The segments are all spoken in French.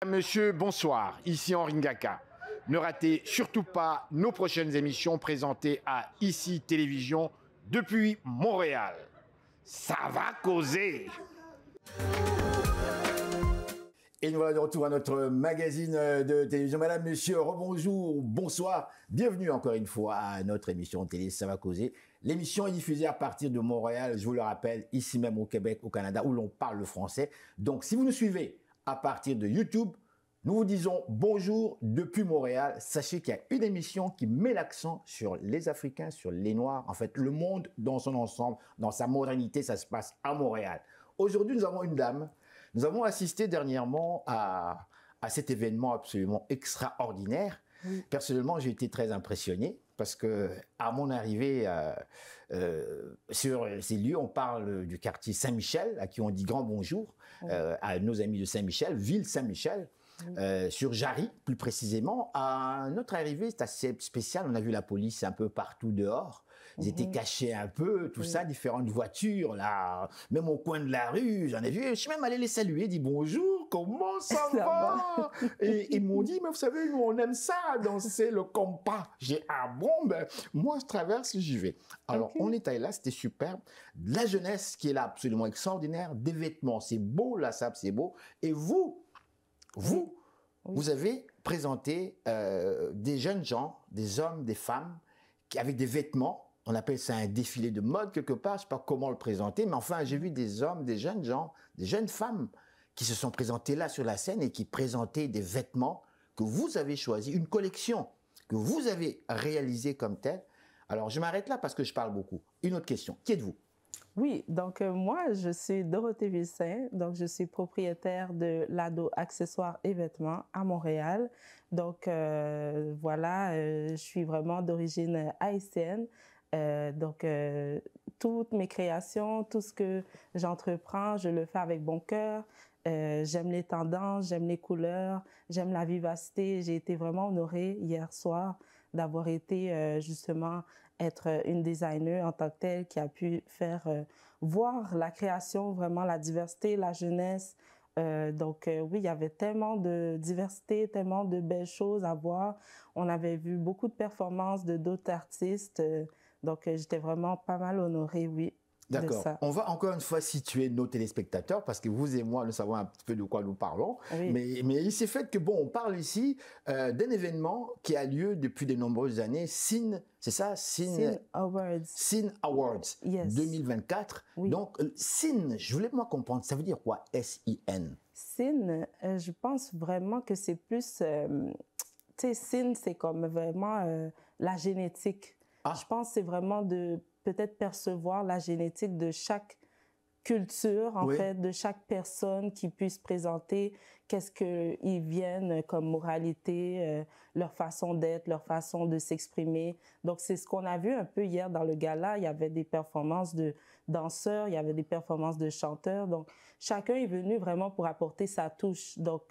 Monsieur, bonsoir, ici Henri Ngaka. Ne ratez surtout pas nos prochaines émissions présentées à ICI Télévision depuis Montréal. Ça va causer! Et nous voilà de retour à notre magazine de télévision. Madame, monsieur, rebonjour, bonsoir. Bienvenue encore une fois à notre émission de télé Ça va causer. L'émission est diffusée à partir de Montréal, je vous le rappelle, ici même au Québec, au Canada, où l'on parle le français. Donc, si vous nous suivez à partir de YouTube, nous vous disons bonjour depuis Montréal. Sachez qu'il y a une émission qui met l'accent sur les Africains, sur les Noirs. En fait, le monde dans son ensemble, dans sa modernité, ça se passe à Montréal. Aujourd'hui, nous avons une dame. Nous avons assisté dernièrement à cet événement absolument extraordinaire. Oui. Personnellement, j'ai été très impressionné parce que à mon arrivée sur ces lieux, on parle du quartier Saint-Michel, à qui on dit grand bonjour, oui. À nos amis de Saint-Michel, ville Saint-Michel. Oui. Sur Jarry, plus précisément. À notre arrivée, c'est assez spécial. On a vu la police un peu partout dehors. Ils étaient cachés un peu, tout ça, différentes voitures, là, même au coin de la rue. J'en ai vu. Je suis même allé les saluer, dit bonjour, comment ça va? Et ils m'ont dit, mais vous savez, nous, on aime ça, danser le compas. J'ai ah bon, ben, moi, je traverse, j'y vais. Alors, on est allé là, c'était superbe. La jeunesse qui est là, absolument extraordinaire. Des vêtements, c'est beau, la sable, c'est beau. Et vous, vous avez présenté des jeunes gens, des hommes, des femmes, avec des vêtements. On appelle ça un défilé de mode quelque part. Je ne sais pas comment le présenter, mais enfin, j'ai vu des hommes, des jeunes gens, des jeunes femmes qui se sont présentés là sur la scène et qui présentaient des vêtements que vous avez choisis, une collection que vous avez réalisée comme telle. Alors, je m'arrête là parce que je parle beaucoup. Une autre question. Qui êtes-vous? Oui, donc moi, je suis Dorothée Vilsaint, donc je suis propriétaire de Lado Accessoires et Vêtements à Montréal. Donc voilà, je suis vraiment d'origine haïtienne. Donc toutes mes créations, tout ce que j'entreprends, je le fais avec bon cœur. J'aime les tendances, j'aime les couleurs, j'aime la vivacité. J'ai été vraiment honorée hier soir d'avoir été justement être une designer en tant que telle qui a pu faire voir la création, vraiment la diversité, la jeunesse. Donc oui, il y avait tellement de diversité, tellement de belles choses à voir. On avait vu beaucoup de performances de d'autres artistes. Donc j'étais vraiment pas mal honorée, oui. D'accord. On va encore une fois situer nos téléspectateurs parce que vous et moi, nous savons un petit peu de quoi nous parlons. Oui. Mais il s'est fait que, bon, on parle ici d'un événement qui a lieu depuis de nombreuses années, SIN, c'est ça? SIN Awards. SIN Awards, yes. 2024. Oui. Donc, SIN, je voulais moi comprendre, ça veut dire quoi, S-I-N? SIN, je pense vraiment que c'est plus, tu sais, SIN, c'est comme vraiment la génétique. Ah. Je pense que c'est vraiment de peut-être percevoir la génétique de chaque culture, en fait, de chaque personne qui puisse présenter qu'est-ce qu'ils viennent comme moralité, leur façon d'être, leur façon de s'exprimer. Donc, c'est ce qu'on a vu un peu hier dans le gala. Il y avait des performances de danseurs, il y avait des performances de chanteurs. Donc, chacun est venu vraiment pour apporter sa touche. Donc,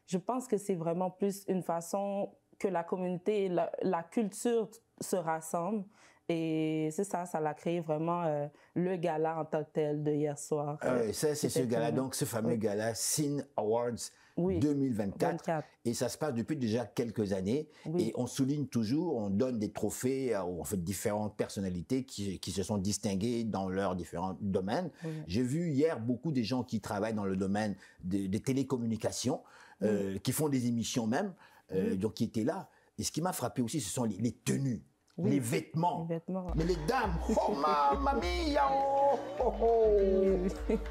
je pense que c'est vraiment plus une façon que la communauté, la culture se rassemblent. Et c'est ça, ça l'a créé vraiment le gala en tant que tel de hier soir. Oui, ça, c'est ce gala, donc ce fameux gala SIN Awards 2024. Et ça se passe depuis déjà quelques années. Et on souligne toujours, on donne des trophées aux en fait, différentes personnalités qui se sont distinguées dans leurs différents domaines. J'ai vu hier beaucoup de gens qui travaillent dans le domaine des télécommunications, qui font des émissions même, donc qui étaient là. Et ce qui m'a frappé aussi, ce sont les tenues. Les vêtements. Mais les dames, oh mamma mia,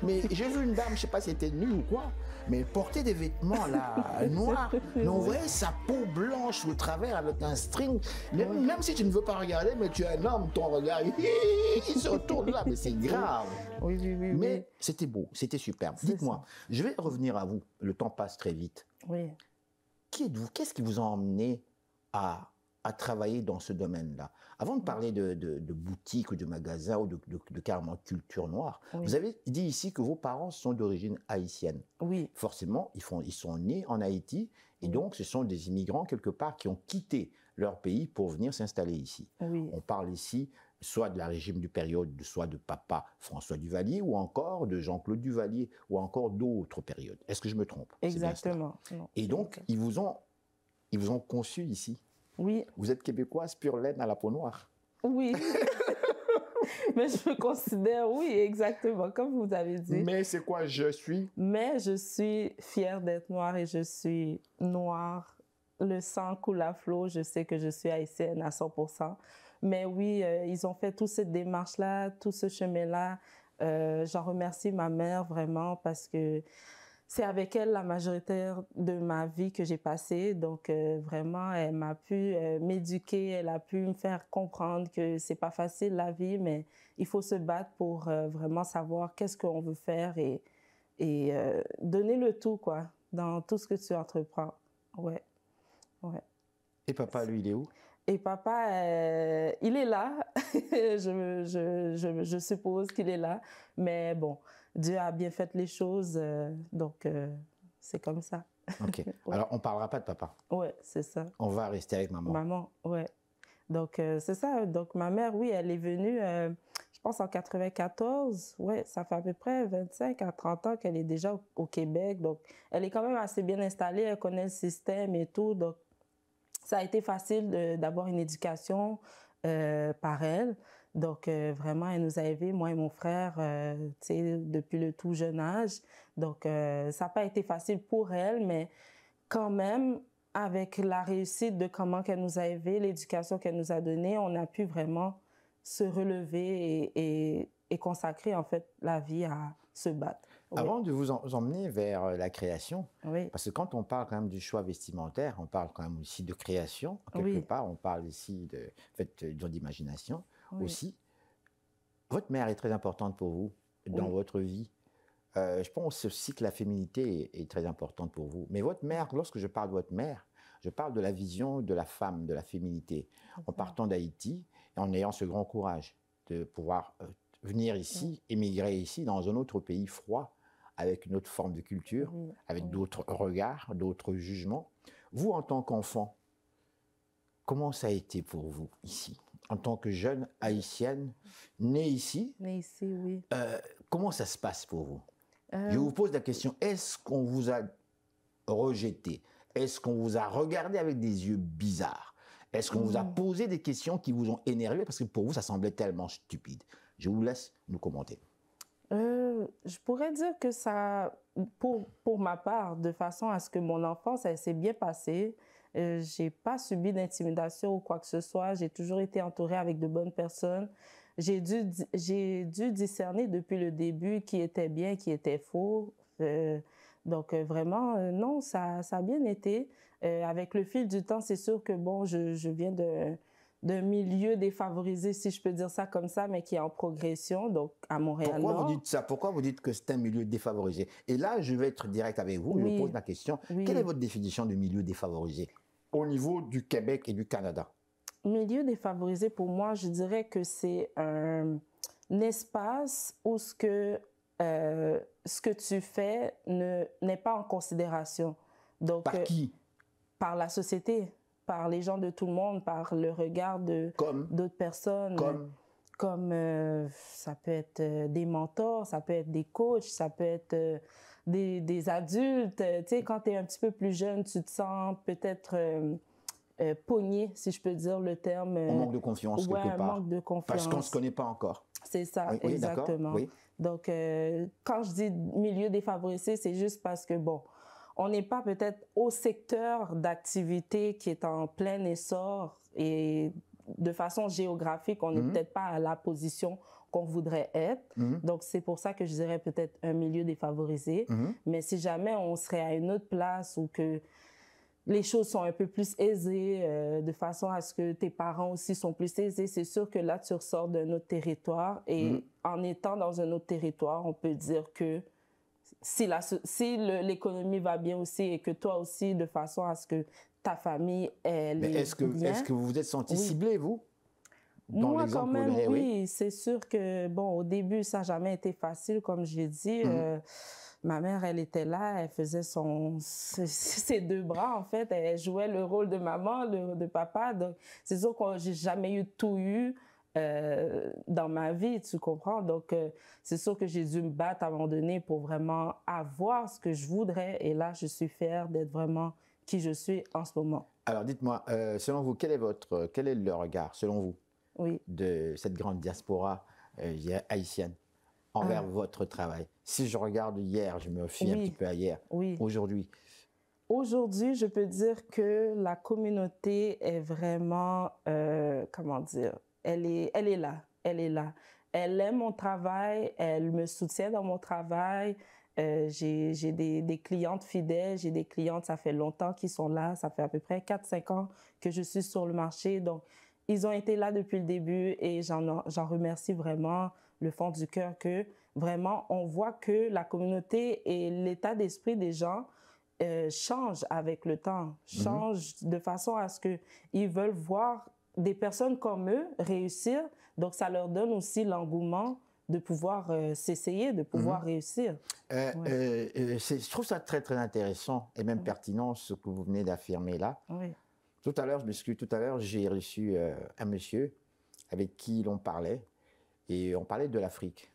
Mais j'ai vu une dame, je ne sais pas si elle était nue ou quoi, mais elle portait des vêtements là, noirs. Mais on voyait sa peau blanche au travers avec un string. Même si tu ne veux pas regarder, mais tu es un homme, ton regard, il se retourne là, mais c'est grave. Mais c'était beau, c'était superbe. Dites-moi, je vais revenir à vous, le temps passe très vite. Oui. Qui êtes-vous? Qu'est-ce qui vous a emmené à travailler dans ce domaine-là. Avant de parler de boutique ou de magasin ou de carrément culture noire, vous avez dit ici que vos parents sont d'origine haïtienne. Oui. Forcément, ils sont nés en Haïti et donc ce sont des immigrants quelque part qui ont quitté leur pays pour venir s'installer ici. Oui. On parle ici soit de la régime du période, soit de papa François Duvalier, ou encore de Jean-Claude Duvalier, ou encore d'autres périodes. Est-ce que je me trompe? Exactement. Non, et donc, ils vous ont conçu ici. Oui. Vous êtes québécoise pure laine à la peau noire. Oui. Mais je me considère, oui, exactement, comme vous avez dit. Mais c'est quoi je suis? Mais je suis fière d'être noire et je suis noire. Le sang coule à flot. Je sais que je suis haïtienne à 100%. Mais oui, ils ont fait toute cette démarche-là, tout ce chemin-là. J'en remercie ma mère vraiment parce que c'est avec elle la majorité de ma vie que j'ai passée. Donc, vraiment, elle m'a pu m'éduquer, elle a pu me faire comprendre que c'est pas facile la vie, mais il faut se battre pour vraiment savoir qu'est-ce qu'on veut faire et donner le tout, quoi, dans tout ce que tu entreprends. Ouais, ouais. Et papa, lui, il est où? Et papa, il est là. je suppose qu'il est là. Mais bon, Dieu a bien fait les choses, donc c'est comme ça. OK. Ouais. Alors, on ne parlera pas de papa. Ouais, c'est ça. On va rester avec maman. Maman, ouais. Donc, c'est ça. Donc, ma mère, oui, elle est venue, je pense, en 94. Ouais, ça fait à peu près 25 à 30 ans qu'elle est déjà au Québec. Donc, elle est quand même assez bien installée. Elle connaît le système et tout. Donc, ça a été facile d'avoir une éducation par elle. Donc, vraiment, elle nous a élevés, moi et mon frère, depuis le tout jeune âge. Donc, ça n'a pas été facile pour elle, mais quand même, avec la réussite de comment qu'elle nous a élevés, l'éducation qu'elle nous a donnée, on a pu vraiment se relever et consacrer, en fait, la vie à se battre. Oui. Avant de vous emmener vers la création, oui. Parce que quand on parle quand même du choix vestimentaire, on parle quand même aussi de création, quelque oui. part, on parle ici d'imagination oui. aussi. Votre mère est très importante pour vous dans oui. votre vie. Je pense aussi que la féminité est très importante pour vous. Mais votre mère, lorsque je parle de votre mère, je parle de la vision de la femme, de la féminité, en partant d'Haïti et en ayant ce grand courage de pouvoir venir ici, émigrer ici dans un autre pays froid, avec une autre forme de culture, avec d'autres regards, d'autres jugements. Vous, en tant qu'enfant, comment ça a été pour vous ici, en tant que jeune haïtienne, née ici? Née ici, oui. Comment ça se passe pour vous? Je vous pose la question, est-ce qu'on vous a rejeté? Est-ce qu'on vous a regardé avec des yeux bizarres? Est-ce qu'on vous a posé des questions qui vous ont énervé? Parce que pour vous, ça semblait tellement stupide. Je vous laisse nous commenter. Je pourrais dire que ça, pour ma part, de façon à ce que mon enfance, elle s'est bien passée. J'ai pas subi d'intimidation ou quoi que ce soit. J'ai toujours été entourée avec de bonnes personnes. J'ai dû discerner depuis le début qui était bien, qui était faux. Donc vraiment, non, ça a bien été. Avec le fil du temps, c'est sûr que bon, je viens d'un milieu défavorisé, si je peux dire ça comme ça, mais qui est en progression, donc à Montréal-Nord. Pourquoi vous dites ça? Pourquoi vous dites que c'est un milieu défavorisé? Et là, je vais être direct avec vous. Je vous pose la question. Quelle est votre définition de milieu défavorisé au niveau du Québec et du Canada? Milieu défavorisé, pour moi, je dirais que c'est un espace où ce que tu fais n'est pas en considération. Donc, par qui? Par la société, par les gens de tout le monde, par le regard d'autres personnes. Comme ça peut être des mentors, ça peut être des coachs, ça peut être des adultes. Tu sais, quand tu es un petit peu plus jeune, tu te sens peut-être pogné, si je peux dire le terme. On manque de confiance quelque part. Manque de confiance. Parce qu'on ne se connaît pas encore. C'est ça, oui, exactement. Oui. Donc, quand je dis milieu défavorisé, c'est juste parce que, bon, on n'est pas peut-être au secteur d'activité qui est en plein essor et de façon géographique, on n'est peut-être pas à la position qu'on voudrait être. Donc, c'est pour ça que je dirais peut-être un milieu défavorisé. Mais si jamais on serait à une autre place ou que les choses sont un peu plus aisées, de façon à ce que tes parents aussi sont plus aisés, c'est sûr que là, tu ressors d'un autre territoire. Et en étant dans un autre territoire, on peut dire que si l'économie va bien aussi et que toi aussi, de façon à ce que ta famille, elle est est-ce que vous vous êtes senti ciblé, vous? Moi, quand même, oui. C'est sûr que, bon, au début, ça n'a jamais été facile, comme j'ai dit. Ma mère, elle était là, elle faisait ses deux bras, en fait. Elle jouait le rôle de maman, de papa. Donc, c'est sûr que j'ai jamais tout eu. dans ma vie, tu comprends? Donc, c'est sûr que j'ai dû me battre à un moment donné pour vraiment avoir ce que je voudrais. Et là, je suis fière d'être vraiment qui je suis en ce moment. Alors, dites-moi, selon vous, quel est le regard, selon vous, Oui. de cette grande diaspora haïtienne envers votre travail? Si je regarde hier, je me fie un petit peu à hier, aujourd'hui. Aujourd'hui, je peux dire que la communauté est vraiment, comment dire, elle est là, elle est là. Elle aime mon travail, elle me soutient dans mon travail. J'ai des clientes fidèles, j'ai des clientes, ça fait longtemps qu'ils sont là, ça fait à peu près 4-5 ans que je suis sur le marché. Donc, ils ont été là depuis le début et j'en remercie vraiment le fond du cœur que vraiment, on voit que la communauté et l'état d'esprit des gens change avec le temps, change de façon à ce qu'ils veulent voir des personnes comme eux réussir. Donc, ça leur donne aussi l'engouement de pouvoir s'essayer, de pouvoir réussir. Je trouve ça très, très intéressant et même pertinent ce que vous venez d'affirmer là. Oui. Tout à l'heure, j'ai reçu un monsieur avec qui l'on parlait et on parlait de l'Afrique.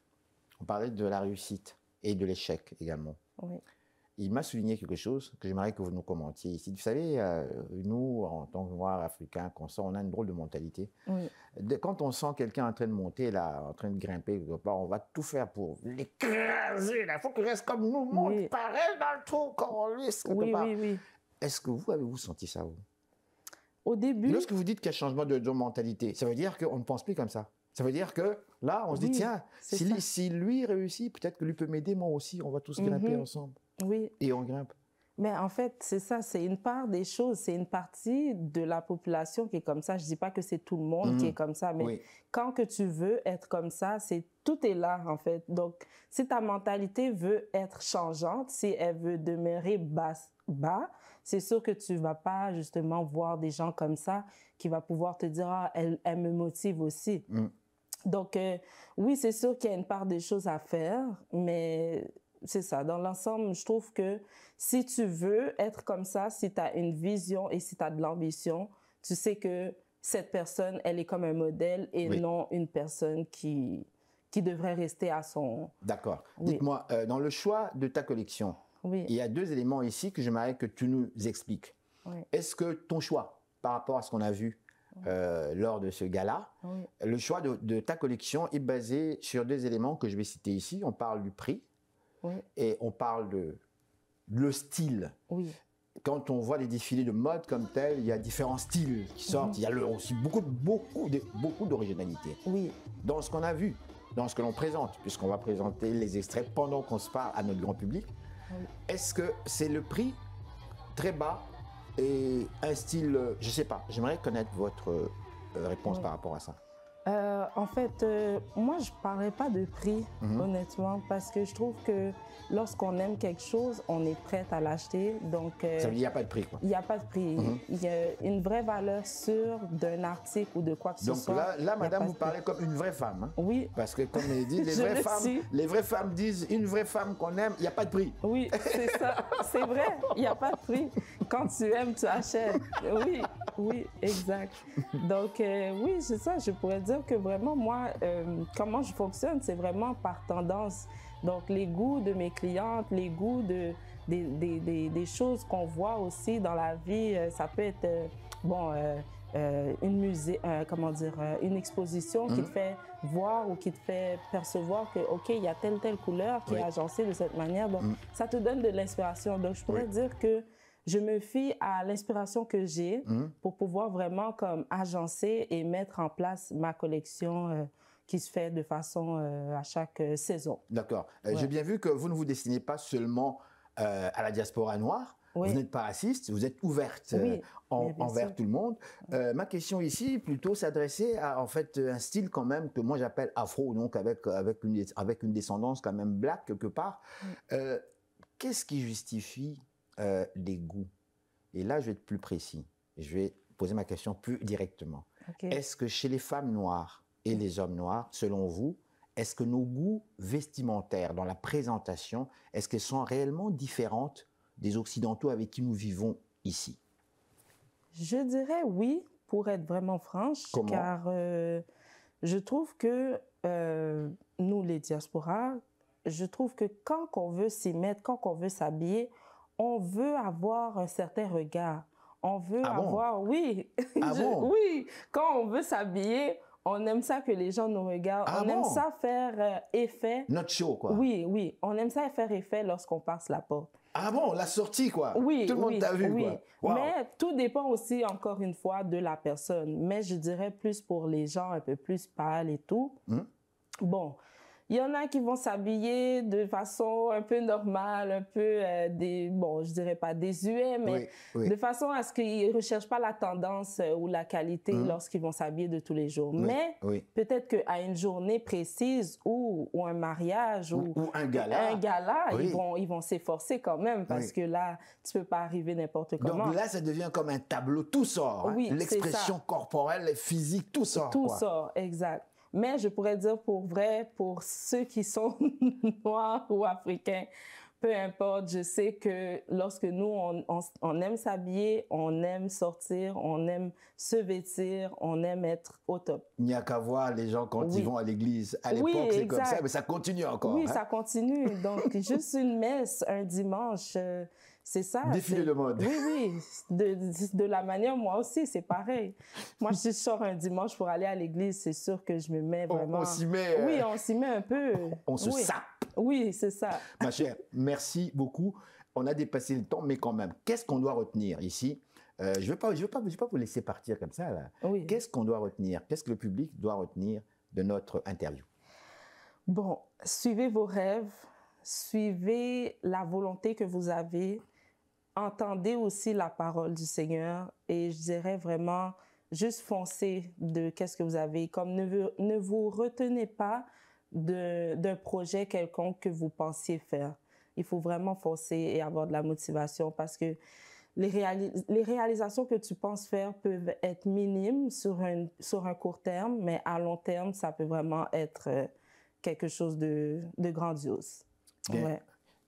On parlait de la réussite et de l'échec également. Oui. Il m'a souligné quelque chose que j'aimerais que vous nous commentiez ici. Vous savez, nous, en tant que Noirs africains, on a une drôle de mentalité. Oui. Quand on sent quelqu'un en train de monter, là, en train de grimper quelque part, on va tout faire pour l'écraser. Il faut qu'il reste comme nous, monte pareil dans le trou, comme on lui, quelque part. Oui. Est-ce que vous avez-vous senti ça, vous? Au début... Lorsque vous dites qu'il y a changement de mentalité, ça veut dire qu'on ne pense plus comme ça. Ça veut dire que là, on se dit, tiens, si lui réussit, peut-être que lui peut m'aider, moi aussi, on va tous grimper ensemble. Oui. Et on grimpe. Mais en fait, c'est ça, c'est une part des choses, c'est une partie de la population qui est comme ça. Je ne dis pas que c'est tout le monde qui est comme ça, mais quand que tu veux être comme ça, tout est là, en fait. Donc, si ta mentalité veut être changeante, si elle veut demeurer bas, c'est sûr que tu ne vas pas justement voir des gens comme ça qui vont pouvoir te dire « Ah, elle me motive aussi ». Donc, oui, c'est sûr qu'il y a une part des choses à faire, mais c'est ça. Dans l'ensemble, je trouve que si tu veux être comme ça, si tu as une vision et si tu as de l'ambition, tu sais que cette personne, elle est comme un modèle et non une personne qui devrait rester à son... D'accord. Dites-moi, dans le choix de ta collection, il y a 2 éléments ici que j'aimerais que tu nous expliques. Est-ce que ton choix, par rapport à ce qu'on a vu lors de ce gala, le choix de ta collection est basé sur 2 éléments que je vais citer ici. On parle du prix et on parle de le style. Quand on voit les défilés de mode comme tel, il y a différents styles qui sortent. Il y a aussi beaucoup d'originalité. Dans ce qu'on a vu, dans ce que l'on présente, puisqu'on va présenter les extraits pendant qu'on se parle à notre grand public. Est-ce que c'est le prix très bas et un style, je ne sais pas, j'aimerais connaître votre réponse par rapport à ça. En fait, moi, je ne parlerai pas de prix, honnêtement, parce que je trouve que lorsqu'on aime quelque chose, on est prêt à l'acheter. Donc, ça veut dire qu'il n'y a pas de prix, quoi. Il n'y a pas de prix. Il y a une vraie valeur sûre d'un article ou de quoi que ce soit. Donc là, madame, vous parlez comme une vraie femme. Hein? Oui. Parce que, comme elle dit, les vraies femmes disent une vraie femme qu'on aime, il n'y a pas de prix. Oui, c'est ça. C'est vrai, il n'y a pas de prix. Quand tu aimes, tu achètes. Oui, exact. Donc, oui, c'est ça. Je pourrais dire que vraiment, moi, comment je fonctionne, c'est vraiment par tendance. Donc, les goûts de mes clientes, les goûts des choses qu'on voit aussi dans la vie, ça peut être, une exposition qui te fait voir ou qui te fait percevoir que, OK, il y a telle couleur qui est agencée de cette manière. Donc, ça te donne de l'inspiration. Donc, je pourrais dire que je me fie à l'inspiration que j'ai pour pouvoir vraiment comme agencer et mettre en place ma collection qui se fait de façon à chaque saison. D'accord. J'ai bien vu que vous ne vous destinez pas seulement à la diaspora noire. Vous n'êtes pas raciste, vous êtes ouverte envers tout le monde. Ma question ici, plutôt s'adresser à en fait un style quand même que moi j'appelle afro, donc avec une descendance quand même black quelque part. Qu'est-ce qui justifie les goûts? Et là, je vais être plus précis. Je vais poser ma question plus directement. Est-ce que chez les femmes noires et les hommes noirs, selon vous, est-ce que nos goûts vestimentaires dans la présentation, est-ce qu'elles sont réellement différentes des Occidentaux avec qui nous vivons ici? Je dirais oui, pour être vraiment franche. Comment? Car Je trouve que nous, les diasporas, je trouve que quand on veut s'y mettre, quand on veut s'habiller, on veut avoir un certain regard. On veut avoir, oui, oui, quand on veut s'habiller, on aime ça que les gens nous regardent. On aime ça faire effet. Notre show, quoi. Oui, oui. On aime ça faire effet lorsqu'on passe la porte. Ah bon, la sortie, quoi. Oui, tout le monde t'a vu, quoi. Wow. Mais tout dépend aussi, encore une fois, de la personne. Mais je dirais plus pour les gens un peu plus pâles et tout. Bon, il y en a qui vont s'habiller de façon un peu normale, un peu, bon, je dirais pas désuet, mais de façon à ce qu'ils ne recherchent pas la tendance ou la qualité lorsqu'ils vont s'habiller de tous les jours. Mais peut-être qu'à une journée précise ou un mariage ou un gala, ils vont s'efforcer quand même parce que là, tu ne peux pas arriver n'importe comment. Donc là, ça devient comme un tableau, tout sort. Oui, l'expression corporelle, physique, tout sort. Tout sort, exact. Mais je pourrais dire pour vrai, pour ceux qui sont noirs ou africains, peu importe, je sais que lorsque nous, on aime s'habiller, on aime sortir, on aime se vêtir, on aime être au top. Il n'y a qu'à voir les gens quand ils vont à l'église. À l'époque, c'est comme ça, mais ça continue encore. Oui, ça continue. Donc, juste une messe un dimanche, c'est ça. Défilé de mode. Oui, oui. De la manière, moi aussi, c'est pareil. Moi, si je sors un dimanche pour aller à l'église, c'est sûr que je me mets vraiment... On s'y met... Oui, on s'y met un peu. On se sape. Oui, c'est ça. Ma chère, merci beaucoup. On a dépassé le temps, mais quand même, qu'est-ce qu'on doit retenir ici? Je ne veux pas vous laisser partir comme ça, là. Oui. Qu'est-ce qu'on doit retenir? Qu'est-ce que le public doit retenir de notre interview? Bon, suivez vos rêves, suivez la volonté que vous avez, entendez aussi la parole du Seigneur et je dirais vraiment, juste foncez de qu'est-ce que vous avez. Comme ne vous retenez pas d'un projet quelconque que vous pensiez faire. Il faut vraiment foncer et avoir de la motivation parce que les réalisations que tu penses faire peuvent être minimes sur un court terme, mais à long terme, ça peut vraiment être quelque chose de grandiose. Ouais.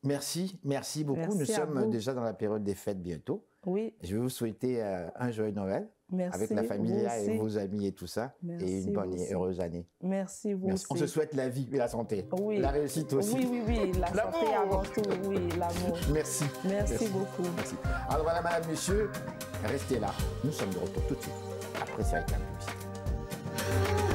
Merci beaucoup. Merci Nous sommes déjà dans la période des fêtes bientôt. Oui. Je vais vous souhaiter un joyeux Noël. Merci. Avec la famille et vos amis et tout ça. Merci, et une bonne et heureuse année. Merci, vous aussi. On se souhaite la vie et la santé. Oui. La réussite aussi. Oui. La santé avant tout. Oui, l'amour. Merci. Merci beaucoup. Merci. Alors voilà, madame, monsieur, restez là. Nous sommes de retour tout de suite. Après, c'est avec la publicité.